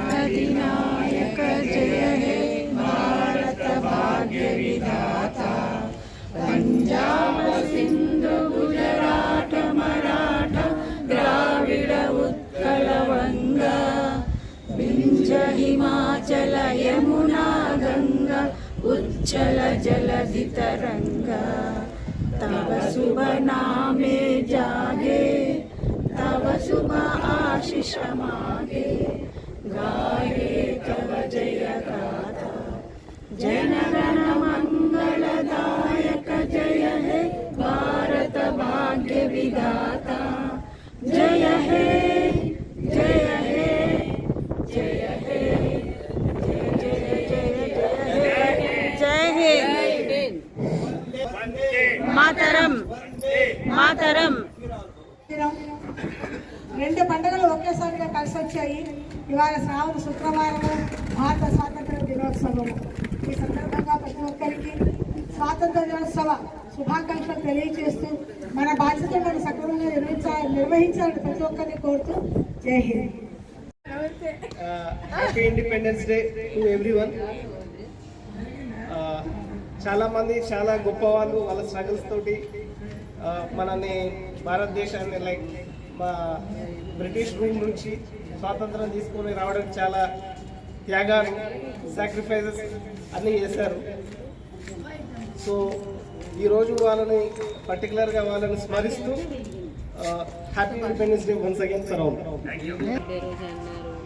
अधिनायक जय हे भारत भाग्य विधाता। पंजाब सिंधु गुजरात मराठा द्राविड़ उत्कल वंगा विंध्य हिमाचल यमुना गंगा उच्चल जलधि तरंगा। तव शुभ नामे जागे तव शुभ आशीष मागे गाये तव जय गाथा। जनगण मंगलदायक जय हे भारत भाग्य विधाता। जय हे जय हे जय हे जय जय जय हिंद। मातरम मातरम। రెండు పండుగలు ఒకేసారిగా కలిసి వచ్చాయి. ఇవాళ శ్రావణ శుక్రవారము భారత స్వాతంత్ర దినోత్సవం. ఈ సందర్భంగా ప్రతి ఒక్కరికి స్వాతంత్ర దినోత్సవ శుభాకాంక్షలు తెలియజేస్తూ మన బాధ్యతలను సక్రమంగా నిర్వహించాలని ప్రతి ఒక్కరిని కోరుతూ జై Hind. Happy independence day to everyone. చాలామంది చాలా గొప్ప వాళ్ళు వాళ్ళ స్ట్రగుల్స్ తోటి మనల్ని భారతదేశాన్ని లైక్ మా బ్రిటిష్ రూల్ నుంచి స్వాతంత్రం తీసుకొని రావడానికి చాలా త్యాగాలు సాక్రిఫైజెస్ అన్నీ చేశారు. సో ఈరోజు వాళ్ళని పర్టికులర్గా వాళ్ళని స్మరిస్తూ happy independence day once again for all.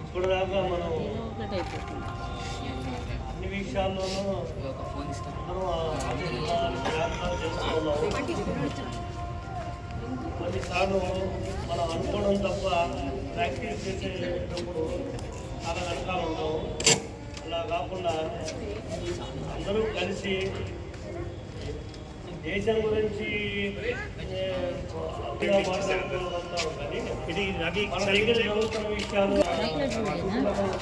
ఇప్పుడు దాకా మనం అన్ని విషయాల్లోనూ కొన్నిసార్లు మనం అనుకోవడం తప్ప ప్రాక్టీస్ చేసేటప్పుడు చాలా వెనకాల ఉంటాం. అలా కాకుండా అందరూ కలిసి దేశం గురించి మాట్లాడుకోవడంతో కానీ మన దగ్గర జరుగుతున్న విషయాలు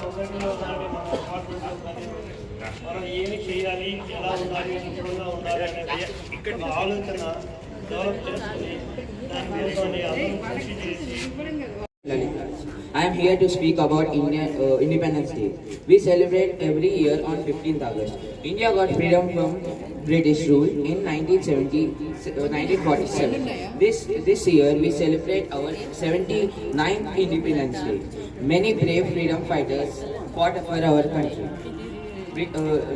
సొసైటీలో కానీ మన అపార్ట్మెంట్లో కానీ మనం ఏమి చేయాలి, ఎలా ఉండాలి, శుభ్రంగా ఉండాలి అనేది ఇక్కడ ఆలోచన డెవలప్ చేసుకుని దాని కోసమని అందరూ కృషి చేసి. I am here to speak about Independence Day. We celebrate every year on 15th August. India got freedom from British rule in 1947. This year we celebrate our 79th Independence Day. Many brave freedom fighters fought for our country.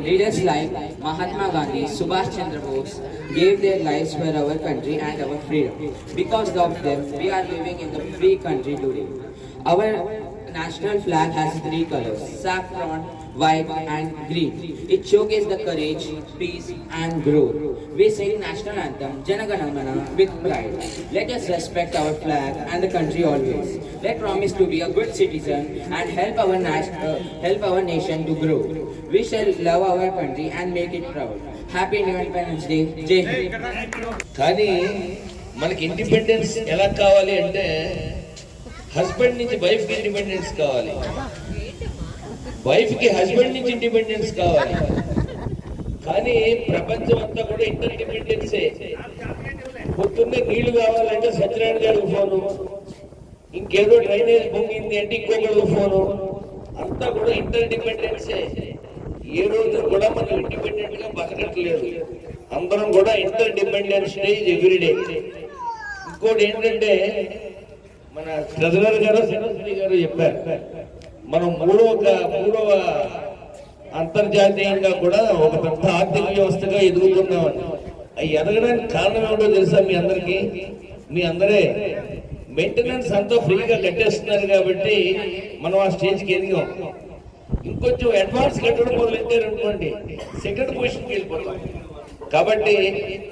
Leaders like Mahatma Gandhi, Subhash Chandra Bose gave their lives for our country and our freedom. Because of them, we are living in the free country today. Our national flag has 3 colors: saffron, white and green. It showcases the courage, peace and growth. We sing national anthem Jana Gana Mana with pride. Let us respect our flag and the country always. Let's promise to be a good citizen and help our nation to grow. We shall love our country and make it proud. Happy Independence Day. Jai Hind. కానీ మనకి independence ఎలా కావాలి అంటే husband నుంచి వైఫ్కి independence కావాలి, వైఫ్కి husband నుంచి ఇండిపెండెన్స్ కావాలి. కానీ ప్రపంచం అంతా కూడా ఇంటర్ డిపెండెన్సే. పొద్దున్నే నీళ్లు కావాలంటే సత్యనారాయణ గారికి ఫోను, ఇంకేదో డ్రైనేజ్ పొంగింది అంటే ఇంకొకరికి ఫోను. అంతా కూడా ఇంటర్ డిపెండెన్సే. ఏ రోజు కూడా మనం ఇండిపెండెంట్ గా బతకట్లేదు. అందరం కూడా ఇంటర్ డిపెండెన్స్ డే ఎవ్రీడే. ఇంకోటి ఏంటంటే మన ట్రెజరర్ గారు సెక్రటరీ గారు చెప్పారు, మనం మూడవ అంతర్జాతీయంగా కూడా ఒక పెద్ద ఆర్థిక వ్యవస్థగా ఎదుగుతున్నామని. అవి ఎదగడానికి కారణం ఏమిటో తెలుసా మీ అందరికీ? మీ అందరే మెయింటెనెన్స్ అంతా ఫ్రీగా కట్టేస్తున్నారు కాబట్టి మనం ఆ స్టేజ్కి ఎదిగాం. ఇంకొంచెం అడ్వాన్స్ కట్టడం మొదలెట్టారు అనుకోండి, సెకండ్ పొజిషన్కి వెళ్ళిపోతాం. కాబట్టి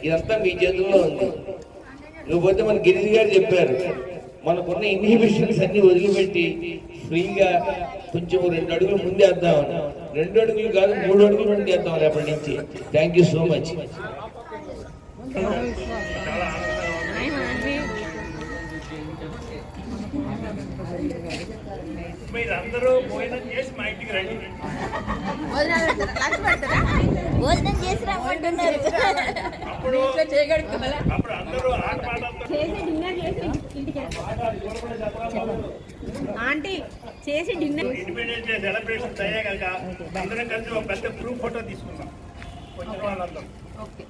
ఇదంతా మీ చేతుల్లో ఉంది. ఇకపోతే మన గిరిజి గారు చెప్పారు, మనకున్న ఇన్హిబిషన్స్ అన్ని వదిలిపెట్టి ఫ్రీగా కొంచెం 2 అడుగులు ముందేద్దామని. 2 అడుగులు కాదు 3 అడుగులు ముందేద్దాం రేపటి నుంచి. Thank you so much. మీరందరూ భోజనం చేసి మా ఇంటికి రండి. భోజనం చేసి రమ్మంటున్నారు. అప్పుడు అందరూ ఆంటీ చేసి డిన్నర్ ఇండిపెండెన్స్ డే సెలబ్రేషన్స్ అయ్యాక అందరం కలిసి ఒక పెద్ద గ్రూప్ ఫోటో తీసుకుందాం వచ్చిన వాళ్ళందరం. ఓకే